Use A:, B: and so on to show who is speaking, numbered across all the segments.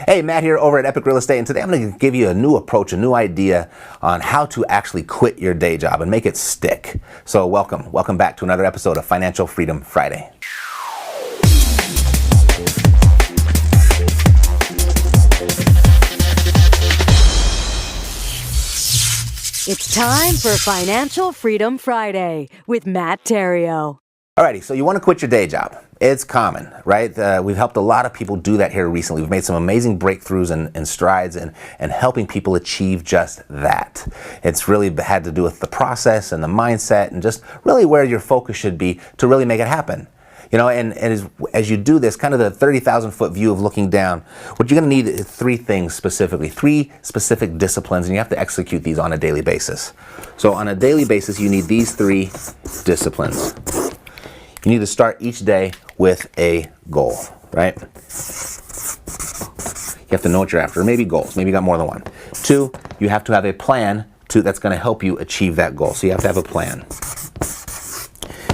A: Hey, Matt here over at Epic Real Estate, and today I'm going to give you a new approach, a new idea on how to actually quit your day job and make it stick. So welcome back to another episode of Financial Freedom Friday.
B: It's time for Financial Freedom Friday with Matt Theriault.
A: Alrighty, so you want to quit your day job. It's common, right? We've helped a lot of people do that here recently. We've made some amazing breakthroughs and strides in helping people achieve just that. It's really had to do with the process and the mindset and just really where your focus should be to really make it happen. You know, and as you do this, kind of the 30,000 foot view of looking down, what you're going to need is three things specifically, three specific disciplines, and you have to execute these on a daily basis. So on a daily basis, you need these three disciplines. You need to start each day with a goal, right? You have to know what you're after, maybe goals, maybe you got more than one. Two, you have to have a plan that's going to help you achieve that goal. So you have to have a plan.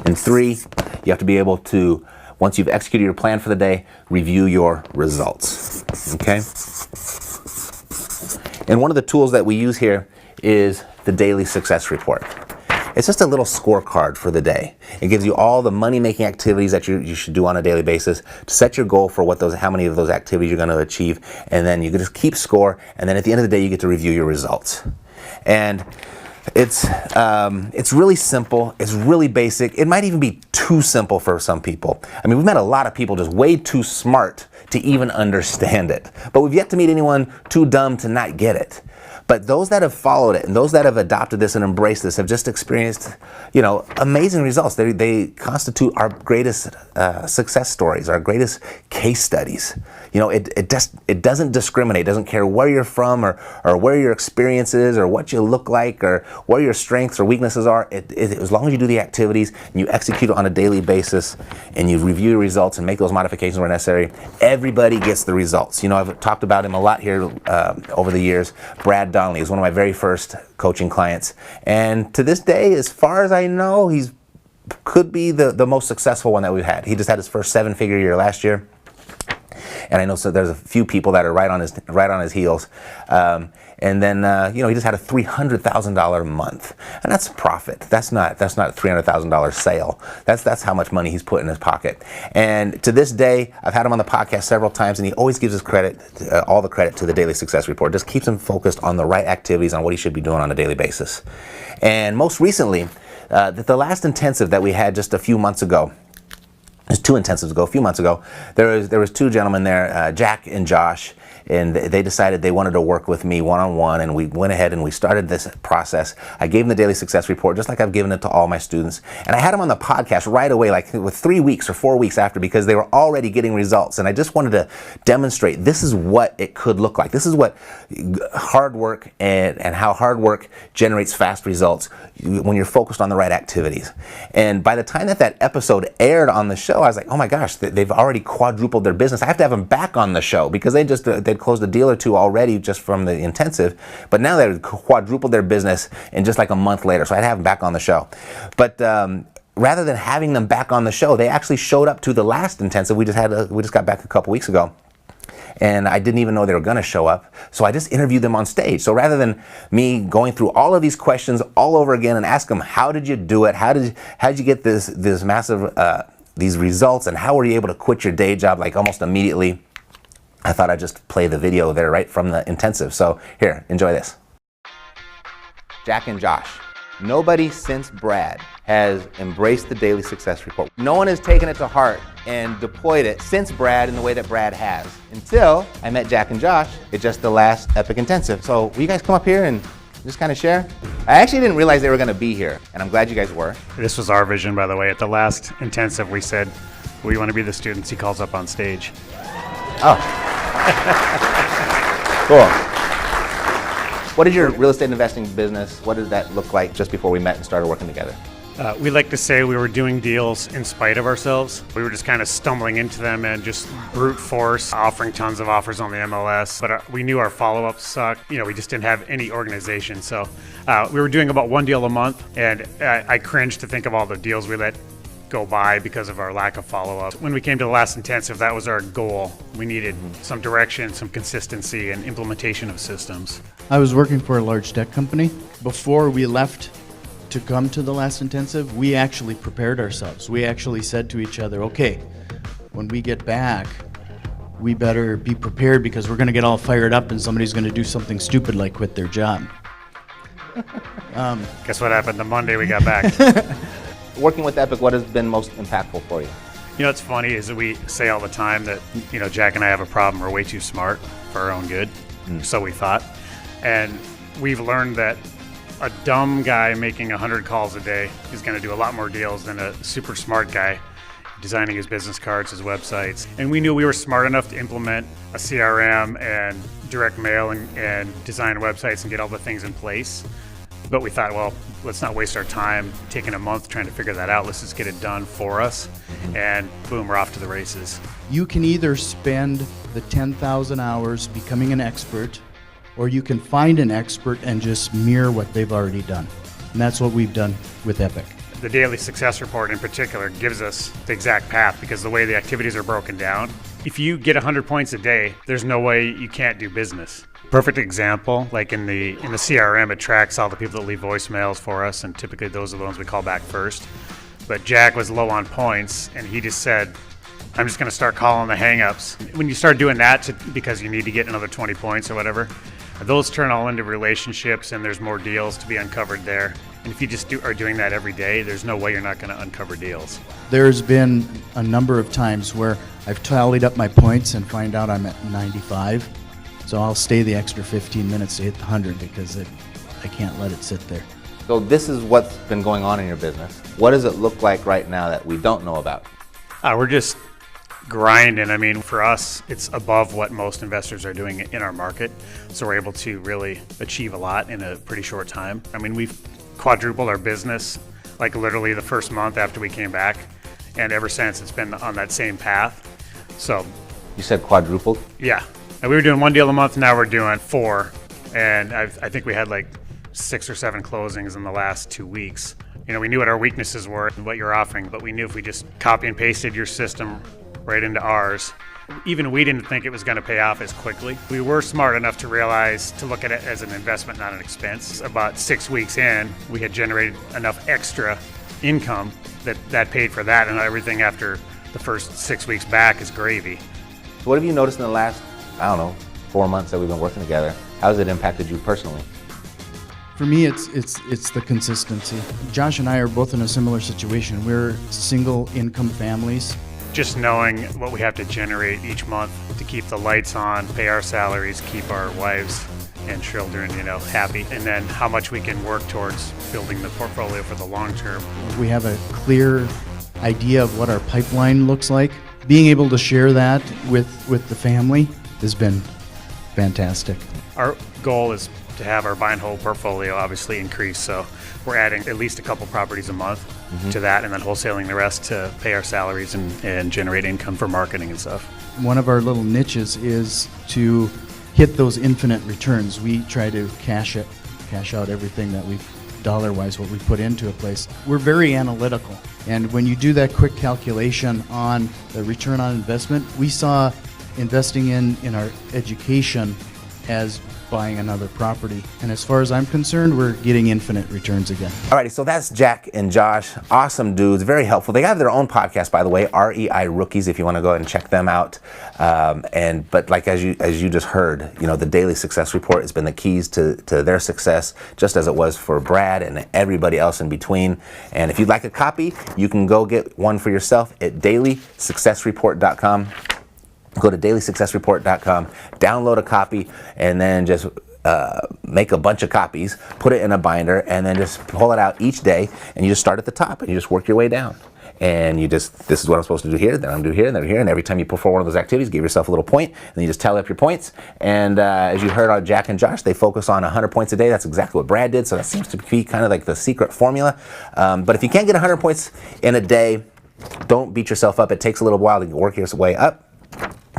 A: And three, you have to be able to, once you've executed your plan for the day, review your results, okay? And one of the tools that we use here is the daily success report. It's just a little scorecard for the day. It gives you all the money-making activities that you should do on a daily basis to set your goal for how many of those activities you're going to achieve, and then you can just keep score, and then at the end of the day, you get to review your results. And it's really simple. It's really basic. It might even be too simple for some people. I mean, we've met a lot of people just way too smart to even understand it, but we've yet to meet anyone too dumb to not get it. But those that have followed it and those that have adopted this and embraced this have just experienced, you know, amazing results. They constitute our greatest success stories, our greatest case studies. You know, it doesn't discriminate. It doesn't care where you're from or where your experience is or what you look like or where your strengths or weaknesses are. As long as you do the activities and you execute on a daily basis and you review your results and make those modifications where necessary, everybody gets the results. You know, I've talked about him a lot here over the years. Brad Donnelly is one of my very first coaching clients, and to this day, as far as I know, he's could be the most successful one that we've had. He just had his first 7-figure year last year, and I know there's a few people that are right on his heels. And then you know, he just had a $300,000 month, and that's profit. That's not a $300,000 sale. That's how much money he's put in his pocket. And to this day, I've had him on the podcast several times, and he always gives his credit, all the credit to the daily success report. Just keeps him focused on the right activities, on what he should be doing on a daily basis. And most recently, the last intensive that we had just a few months ago. There's two intensives ago. A few months ago, there was two gentlemen there, Jack and Josh, and they decided they wanted to work with me one-on-one, and we went ahead and we started this process. I gave them the daily success report, just like I've given it to all my students, and I had them on the podcast right away, like with 3 weeks or 4 weeks after, because they were already getting results, and I just wanted to demonstrate this is what it could look like. This is what hard work and how hard work generates fast results when you're focused on the right activities. And by the time that episode aired on the show, I was like, oh my gosh, they've already quadrupled their business. I have to have them back on the show because they'd closed a deal or two already just from the intensive, but now they've quadrupled their business in just like a month later, so I'd have them back on the show. But rather than having them back on the show, they actually showed up to the last intensive. We just got back a couple weeks ago, and I didn't even know they were going to show up, so I just interviewed them on stage. So rather than me going through all of these questions all over again and ask them, how did you do it? How did you get this massive these results, and how were you able to quit your day job like almost immediately? I thought I'd just play the video there right from the intensive. So here, enjoy this. Jack and Josh. Nobody since Brad has embraced the daily success report. No one has taken it to heart and deployed it since Brad in the way that Brad has. Until I met Jack and Josh at just the last Epic Intensive. So will you guys come up here and just kind of share? I actually didn't realize they were going to be here, and I'm glad you guys were.
C: This was our vision, by the way. At the last intensive, we said, we want to be the students he calls up on stage.
A: Oh. Cool. What is your real estate investing business? What did that look like just before we met and started working together?
C: We like to say we were doing deals in spite of ourselves. We were just kind of stumbling into them and just brute force, offering tons of offers on the MLS. But we knew our follow-up sucked. You know, we just didn't have any organization. So we were doing about one deal a month, and I cringed to think of all the deals we let go by because of our lack of follow-up. When we came to the last intensive, that was our goal. We needed some direction, some consistency, and implementation of systems.
D: I was working for a large tech company. Before we left to come to the last intensive, we actually prepared ourselves. We actually said to each other, okay, when we get back, we better be prepared because we're going to get all fired up and somebody's going to do something stupid like quit their job.
C: Guess what happened the Monday we got back?
A: Working with Epic, what has been most impactful for you?
C: You know, what's funny is that we say all the time that, you know, Jack and I have a problem. We're way too smart for our own good. So we thought. And we've learned that a dumb guy making 100 calls a day is going to do a lot more deals than a super smart guy designing his business cards, his websites. And we knew we were smart enough to implement a CRM and direct mail and design websites and get all the things in place. But we thought, well, let's not waste our time taking a month trying to figure that out. Let's just get it done for us. And boom, we're off to the races.
D: You can either spend the 10,000 hours becoming an expert, or you can find an expert and just mirror what they've already done. And that's what we've done with Epic.
C: The daily success report in particular gives us the exact path because the way the activities are broken down, if you get 100 points a day, there's no way you can't do business. Perfect example, like in the CRM, it tracks all the people that leave voicemails for us, and typically those are the ones we call back first. But Jack was low on points, and he just said, I'm just going to start calling the hang-ups. When you start doing that because you need to get another 20 points or whatever, those turn all into relationships, and there's more deals to be uncovered there. And if you just are doing that every day, there's no way you're not going to uncover deals.
D: There's been a number of times where I've tallied up my points and find out I'm at 95. So I'll stay the extra 15 minutes to hit the 100 because I can't let it sit there.
A: So this is what's been going on in your business. What does it look like right now that we don't know about?
C: We're just grinding. I mean, for us, it's above what most investors are doing in our market. So we're able to really achieve a lot in a pretty short time. I mean, we've quadrupled our business, like literally the first month after we came back. And ever since, it's been on that same path. So.
A: You said quadrupled?
C: Yeah. And we were doing one deal a month, now we're doing 4. And I think we had like 6 or 7 closings in the last 2 weeks. You know, we knew what our weaknesses were and what you're offering, but we knew if we just copy and pasted your system right into ours, even we didn't think it was going to pay off as quickly. We were smart enough to realize to look at it as an investment, not an expense. About 6 weeks in, we had generated enough extra income that paid for that, and everything after the first 6 weeks back is gravy.
A: What have you noticed in the last, 4 months that we've been working together? How has it impacted you personally?
D: For me, it's the consistency. Josh and I are both in a similar situation. We're single income families.
C: Just knowing what we have to generate each month to keep the lights on, pay our salaries, keep our wives and children, happy, and then how much we can work towards building the portfolio for the long term.
D: We have a clear idea of what our pipeline looks like. Being able to share that with the family has been fantastic.
C: Our goal is to have our buy and hold portfolio obviously increase, so we're adding at least a couple properties a month to that, and then wholesaling the rest to pay our salaries and generate income for marketing and stuff.
D: One of our little niches is to hit those infinite returns. We try to cash out everything that dollar-wise, what we put into a place. We're very analytical, and when you do that quick calculation on the return on investment, we saw investing in our education as buying another property. And as far as I'm concerned, we're getting infinite returns again.
A: Alrighty, so that's Jack and Josh. Awesome dudes, very helpful. They have their own podcast, by the way, REI Rookies, if you want to go ahead and check them out. But like as you just heard, the daily success report has been the keys to their success, just as it was for Brad and everybody else in between. And if you'd like a copy, you can go get one for yourself at dailysuccessreport.com. Go to dailysuccessreport.com, download a copy, and then just make a bunch of copies, put it in a binder, and then just pull it out each day, and you just start at the top, and you just work your way down. And this is what I'm supposed to do here, then I'm doing here, and then here, and every time you perform one of those activities, give yourself a little point, and then you just tally up your points. And as you heard on Jack and Josh, they focus on 100 points a day. That's exactly what Brad did, so that seems to be kind of like the secret formula. But if you can't get 100 points in a day, don't beat yourself up. It takes a little while to work your way up.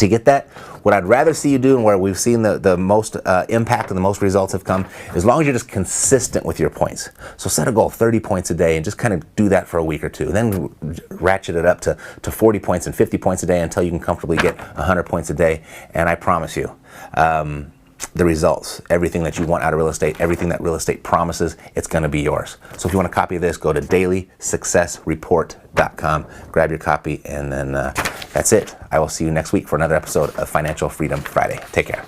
A: To get that, what I'd rather see you do, and where we've seen the most impact and the most results have come, as long as you're just consistent with your points. So set a goal of 30 points a day and just kind of do that for a week or two. Then ratchet it up to 40 points and 50 points a day until you can comfortably get 100 points a day. And I promise you, the results, everything that you want out of real estate, everything that real estate promises, it's going to be yours. So if you want a copy of this, go to dailysuccessreport.com, grab your copy, and then that's it. I will see you next week for another episode of Financial Freedom Friday. Take care.